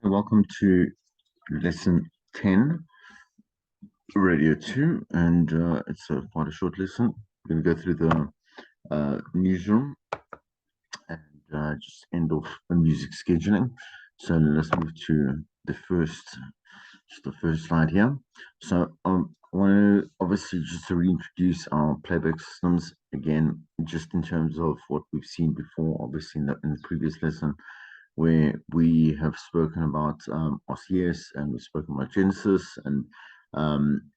Welcome to lesson 10, radio 2, and it's quite a short lesson. We're going to go through the newsroom and just end off the music scheduling. So let's move to the first slide here. So I want to obviously just to reintroduce our playback systems again, just in terms of what we've seen before, obviously in the previous lesson, where we have spoken about RCS and we've spoken about Genesis, and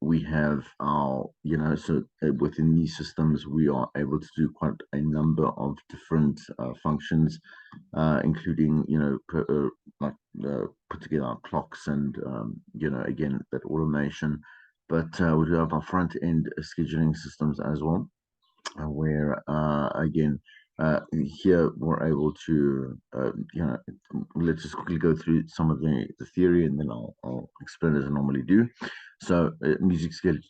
we have our, so within these systems, we are able to do quite a number of different functions, including, like put together our clocks and, again, that automation. But we do have our front end scheduling systems as well, where again, here we're able to, let's just quickly go through some of the theory, and then I'll explain as I normally do. So, music scheduling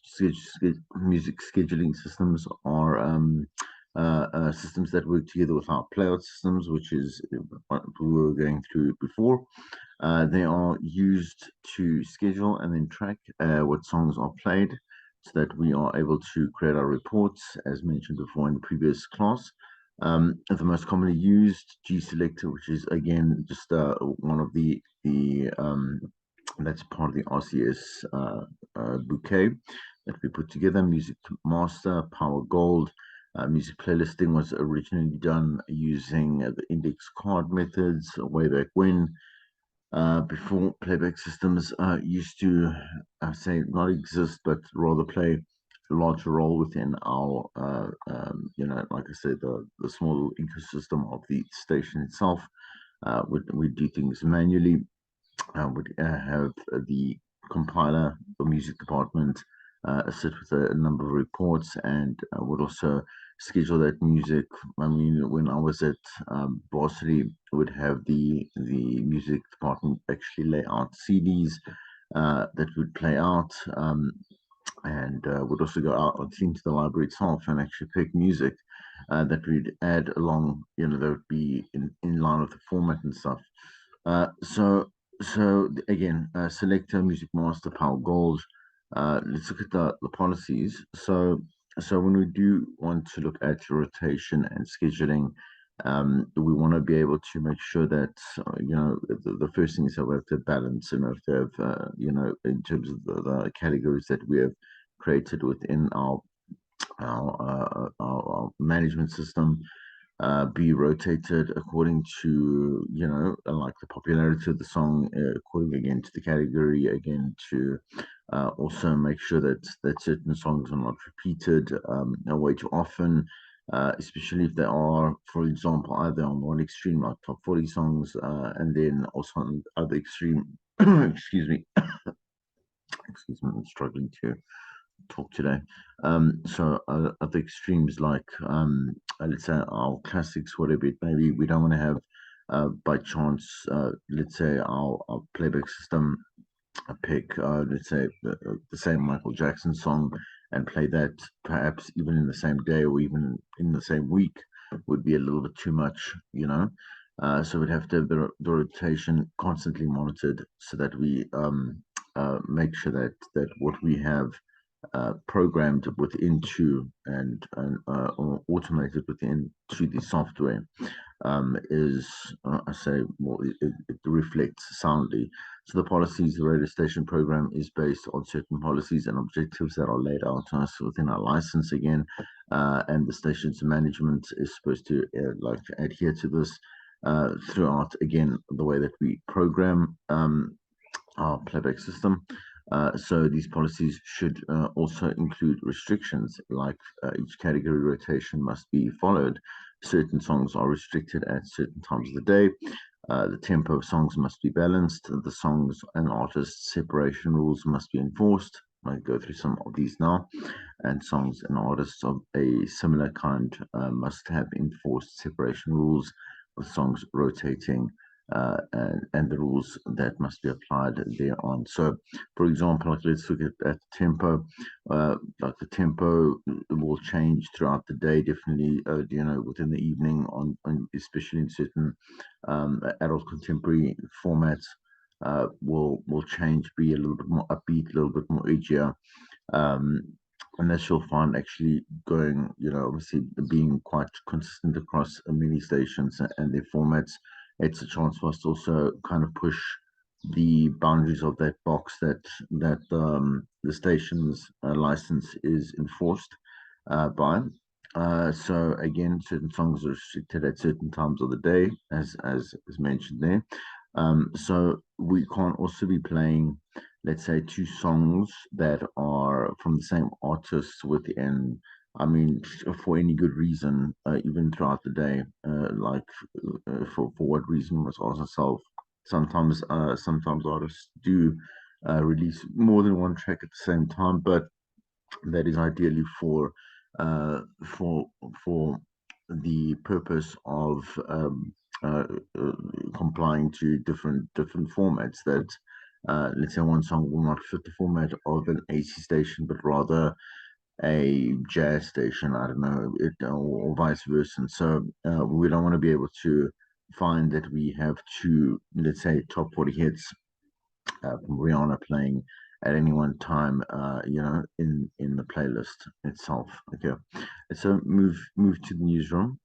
systems are systems that work together with our playout systems, which is what we were going through before. They are used to schedule and then track what songs are played, so that we are able to create our reports, as mentioned before in the previous class. The most commonly used G selector, which is again just one of the that's part of the RCS bouquet that we put together. Music master, power gold. Music playlisting was originally done using the index card methods way back when, before playback systems used to, say, not exist, but rather play a larger role within our, like I said, the small ecosystem of the station itself. We do things manually. Would have the compiler, the music department, sit with a number of reports, and would also schedule that music. I mean, when I was at varsity, would have the music department actually lay out CDs that would play out, and would also go out into the library itself and actually pick music that we'd add along. That would be in line with the format and stuff. So again, selector, music master, power goals. Let's look at the policies. So when we do want to look at rotation and scheduling, we want to be able to make sure that the first thing is that we have to balance, and we have to have in terms of the categories that we have created within our management system, be rotated according to, like the popularity of the song, according again to the category, again to also make sure that certain songs are not repeated way too often, especially if they are, for example, either on one extreme like top 40 songs, and then also on the other extreme. excuse me I'm struggling to talk today. So other extremes like, let's say our classics, whatever it may be, we don't want to have by chance, let's say our playback system pick, let's say the same Michael Jackson song and play that perhaps even in the same day or even in the same week, would be a little bit too much. So we'd have to have the rotation constantly monitored, so that we make sure that what we have programmed within to and or automated within to the software is, I say, well, it reflects soundly. So the policies, the radio station program is based on certain policies and objectives that are laid out to us within our license again, and the station's management is supposed to like adhere to this throughout, again, the way that we program our playback system. So these policies should also include restrictions, like each category rotation must be followed. Certain songs are restricted at certain times of the day. The tempo of songs must be balanced. The songs and artists separation rules must be enforced. I'll go through some of these now. And songs and artists of a similar kind must have enforced separation rules, with songs rotating, and the rules that must be applied thereon. So, for example, like let's look at tempo. Like the tempo will change throughout the day, definitely, within the evening, on especially in certain adult contemporary formats. will change, be a little bit more upbeat, a little bit more edgier. Um, and that you'll find actually going, obviously being quite consistent across many stations and their formats. It's a chance for us to also kind of push the boundaries of that box that the station's license is enforced by. So again, certain songs are restricted at certain times of the day, as mentioned there. So we can't also be playing, let's say, two songs that are from the same artist within, I mean, for any good reason, even throughout the day, for what reason was ask ourselves. Sometimes artists do release more than one track at the same time, but that is ideally uh, for for the purpose of uh, uh, complying to different formats. That let's say one song will not fit the format of an AC station, but rather a jazz station. I don't know, or vice versa. And so we don't want to be able to find that we have two, let's say, top 40 hits from Rihanna playing at any one time, in the playlist itself. Okay, so move to the newsroom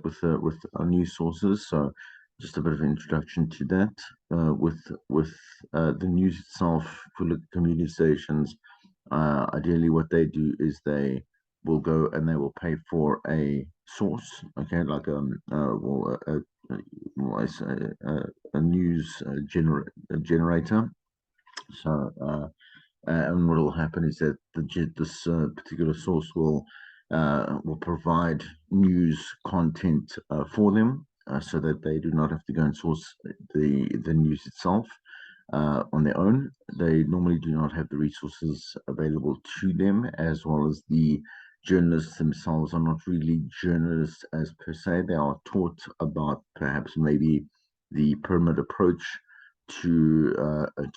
with our news sources. So just a bit of an introduction to that. With the news itself for the community stations, ideally what they do is they will go and they will pay for a source. Okay, like well, I say, a news generator. So, and what will happen is that this particular source will provide news content for them, so that they do not have to go and source the news itself on their own. They normally do not have the resources available to them, as well as the journalists themselves are not really journalists as per se. They are taught about perhaps maybe the pyramid approach to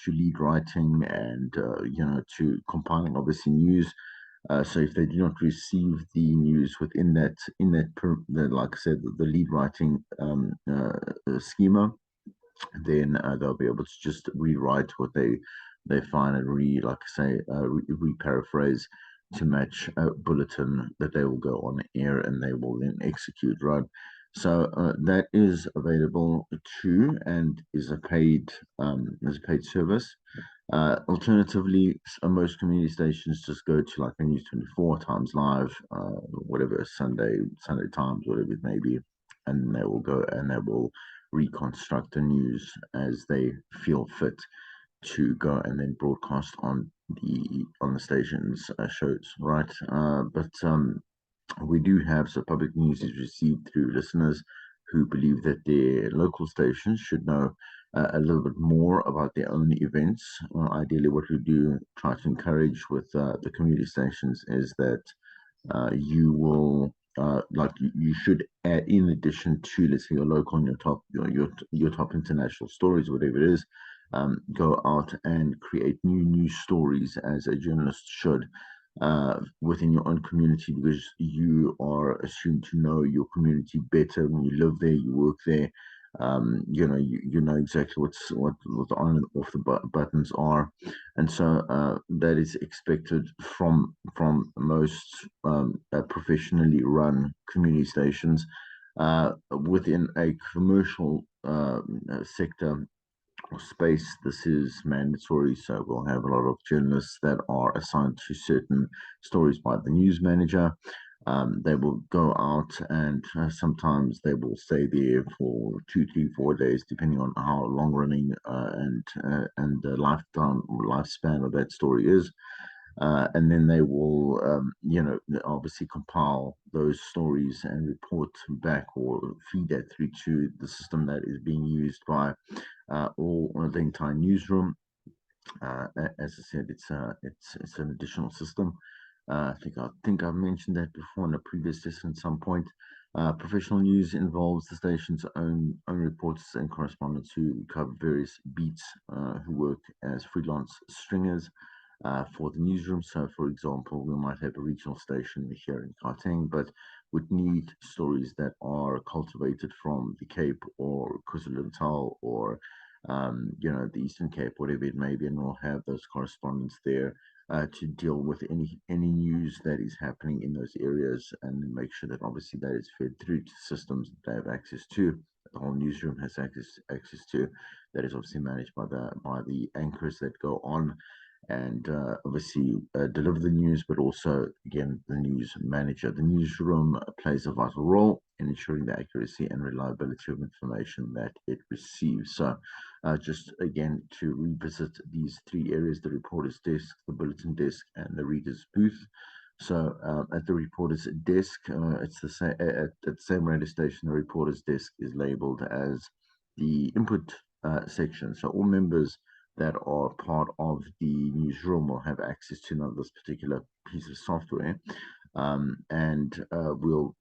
lead writing and to compiling obviously news. So if they do not receive the news within like I said, the lead writing schema, then they'll be able to just rewrite what they find and like I say, paraphrase to match a bulletin that they will go on air and they will then execute, right? So that is available too, and is a paid service. Alternatively, most community stations just go to like a News 24 Times Live, whatever Sunday Times, whatever it may be, and they will go and they will reconstruct the news as they feel fit to go and then broadcast on the station's shows, right? But we do have, so public news is received through listeners who believe that their local stations should know a little bit more about their own events. Ideally, what we do try to encourage with the community stations is that you will you should add, in addition to, let's say, your local and your top international stories, whatever it is, go out and create new news stories as a journalist should, within your own community, because you are assumed to know your community better when you live there, you work there. You know exactly what the on and off the buttons are, and so that is expected from most professionally run community stations. Within a commercial sector or space, this is mandatory. So we'll have a lot of journalists that are assigned to certain stories by the news manager. They will go out and sometimes they will stay there for 2, 3, 4 days, depending on how long running and the lifespan of that story is. And then they will, obviously compile those stories and report back or feed that through to the system that is being used by all the entire newsroom. As I said, it's an additional system. I think I've mentioned that before in a previous lesson at some point. Professional news involves the station's own reporters and correspondents who cover various beats, who work as freelance stringers for the newsroom. So, for example, we might have a regional station here in Gauteng, but would need stories that are cultivated from the Cape or KwaZulu-Natal or the Eastern Cape, whatever it may be, and we'll have those correspondents there to deal with any news that is happening in those areas, and make sure that obviously that is fed through to systems that they have access to. The whole newsroom has access to. That is obviously managed by the anchors that go on and obviously deliver the news, but also, again, the news manager. The newsroom plays a vital role in ensuring the accuracy and reliability of information that it receives. So, just again, to revisit these three areas: the reporter's desk, the bulletin desk, and the reader's booth. So, at the reporter's desk, it's the same at the same radio station. The reporter's desk is labeled as the input section. So, all members that are part of the newsroom will have access to this particular piece of software. And we'll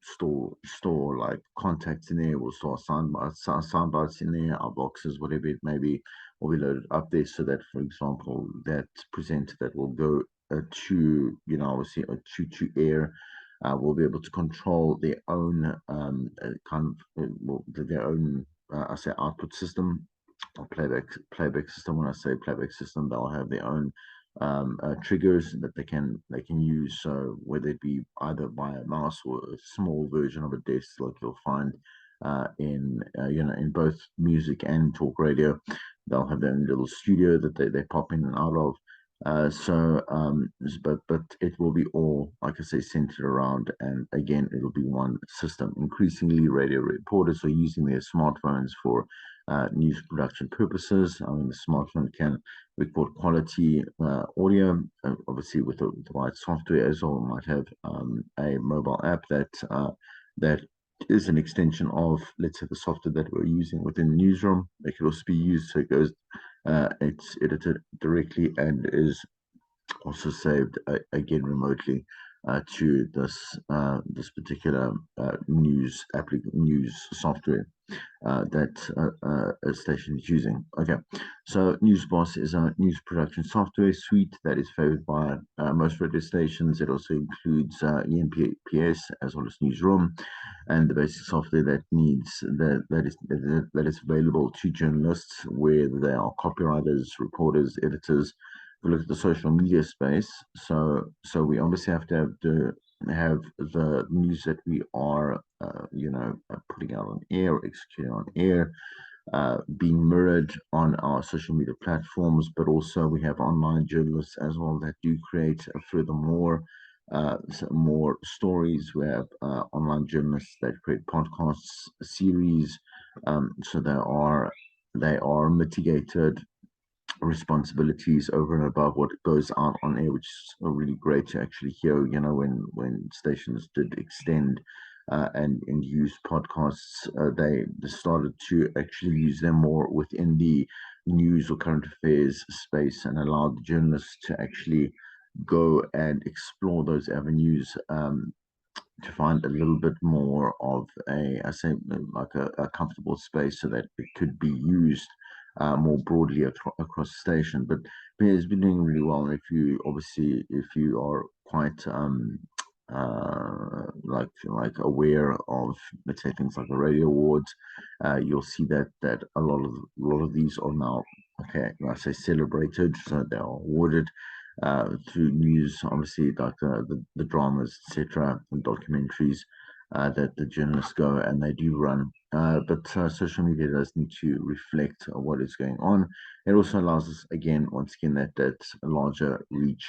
store like contacts in there. We'll store sound bites in there, our boxes, whatever it may be, will be loaded up there so that, for example, that presenter that will go to, obviously, to air. Will be able to control their own their own, I say, output system or playback system. When I say playback system, they'll have their own triggers that they can use. So whether it be either by a mouse or a small version of a desk, like you'll find in both music and talk radio, they'll have their own little studio that they pop in and out of. But it will be all, like I say, centered around, and again, it'll be one system. Increasingly, radio reporters are using their smartphones for news production purposes. I mean, the smartphone can record quality audio, obviously with the right software as well. Might have a mobile app that is an extension of, let's say, the software that we're using within the newsroom. It could also be used, so it's edited directly and is also saved again remotely to this particular news software that a station is using. Okay, so NewsBoss is a news production software suite that is favored by most radio stations. It also includes EMPS as well as Newsroom, and the basic software that is available to journalists, whether they are copywriters, reporters, editors. We look at the social media space, so we obviously have to have the news that we are putting out on air, executing on air, being mirrored on our social media platforms, but also we have online journalists as well that do create furthermore some more stories. We have online journalists that create podcasts, series, so they are mitigated responsibilities over and above what goes out on air, which is really great to actually hear. When stations did extend and use podcasts, they started to actually use them more within the news or current affairs space and allowed the journalists to actually go and explore those avenues, to find a little bit more of I say, like a comfortable space so that it could be used more broadly across the station. But it's been doing really well. And if you are quite like aware of, let's say, things like the radio awards, you'll see that a lot of these are now, okay, I say, celebrated, so they are awarded through news, obviously, like the dramas, etc., and documentaries that the journalists go and they do run. But social media does need to reflect what is going on. It also allows us, once again, that larger reach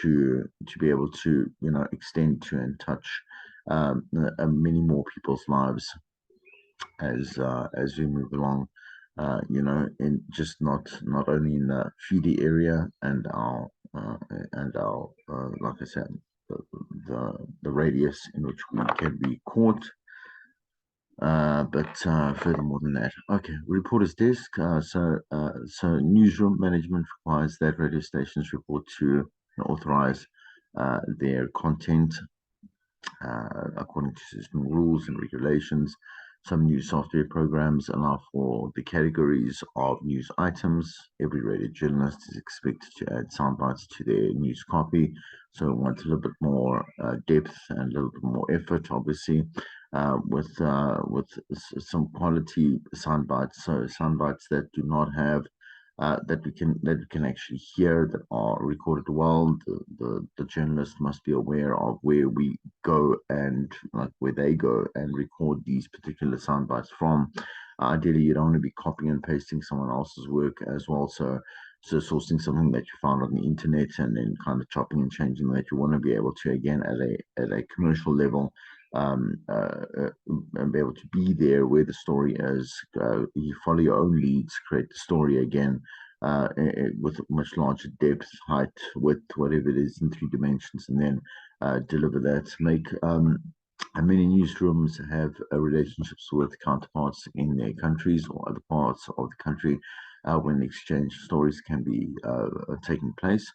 to be able to extend to and touch many more people's lives as we move along. In just not only in the feeder area and our like I said, the radius in which we can be caught, but furthermore than that. Okay, reporter's desk. So newsroom management requires that radio stations report to and authorize their content according to system rules and regulations. Some new software programs allow for the categories of news items. Every radio journalist is expected to add sound bites to their news copy. So it wants a little bit more depth and a little bit more effort, obviously. with some quality sound bites. So sound bites that do not have that we can actually hear, that are recorded well. The journalist must be aware of where we go and like where they go and record these particular sound bites from. Ideally, you don't want to be copying and pasting someone else's work as well. So sourcing something that you found on the internet and then kind of chopping and changing that, you want to be able to, again, at a commercial level, and be able to be there where the story is. You follow your own leads, create the story again, with much larger depth, height, width, whatever it is in 3 dimensions, and then deliver that. And many newsrooms have relationships with counterparts in their countries or other parts of the country, when the exchange stories can be taking place.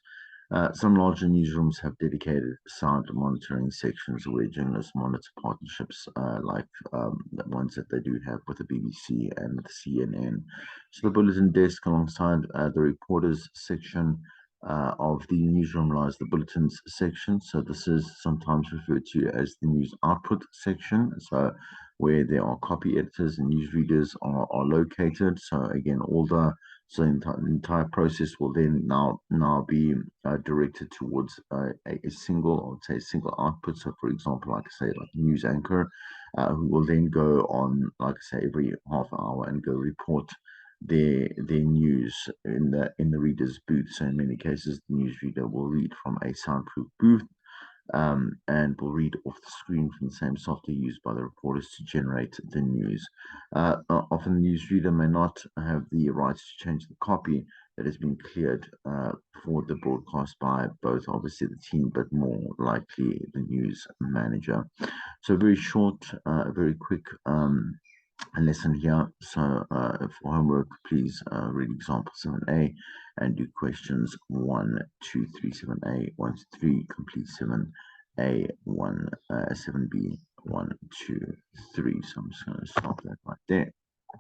Some larger newsrooms have dedicated sound monitoring sections where journalists monitor partnerships, like the ones that they do have with the BBC and with the CNN. So the bulletin desk, alongside the reporters section of the newsroom, lies the bulletins section. So this is sometimes referred to as the news output section. So where there are copy editors and newsreaders are located. So again, the entire process will then now be directed towards a single, I would say, a single output. So, for example, like I say, like a news anchor, who will then go on, like I say, every half hour and go report their news in the reader's booth. So, in many cases, the newsreader will read from a soundproof booth, and will read off the screen from the same software used by the reporters to generate the news. Often, the newsreader may not have the rights to change the copy that has been cleared for the broadcast by both, obviously, the team, but more likely the news manager. So, very short, very quick. A lesson here. So, for homework, please read example 7a and do questions 1, 2, 3, 7a, 1 to 3, complete 7a, 1, 7b, 1, 2, 3. So I'm just going to stop that right there.